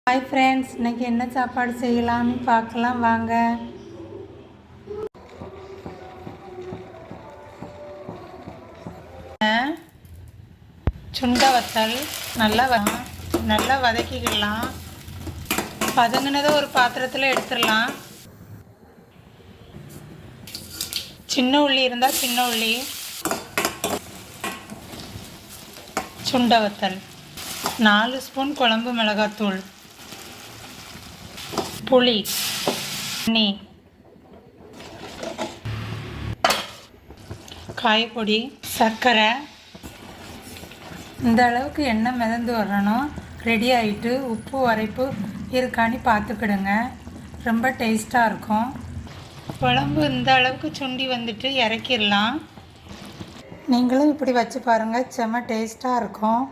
Hi friends, இன்றைக்கி என்ன சாப்பாடு செய்யலாம்னு பார்க்கலாம் வாங்க. சுண்டை வத்தல் நல்லா வதக்கிக்கலாம். வதங்கினதை ஒரு பாத்திரத்தில் எடுத்துடலாம். சின்ன உள்ளி இருந்தால் சின்ன உள்ளி, சுண்டை வத்தல், 4 ஸ்பூன் குழம்பு மிளகாத்தூள், புளி, தண்ணி, காயப்பொடி, சர்க்கரை. இந்த அளவுக்கு எண்ணெய் மிதந்து வரணும். ரெடி ஆகிட்டு உப்பு உரைப்பு இருக்கான்னு பார்த்துக்கிடுங்க. ரொம்ப டேஸ்ட்டாக இருக்கும். குழம்பு இந்த அளவுக்கு சுண்டி வந்துட்டு இறக்கிடலாம். நீங்களும் இப்படி வச்சு பாருங்கள், செம்ம டேஸ்ட்டாக இருக்கும்.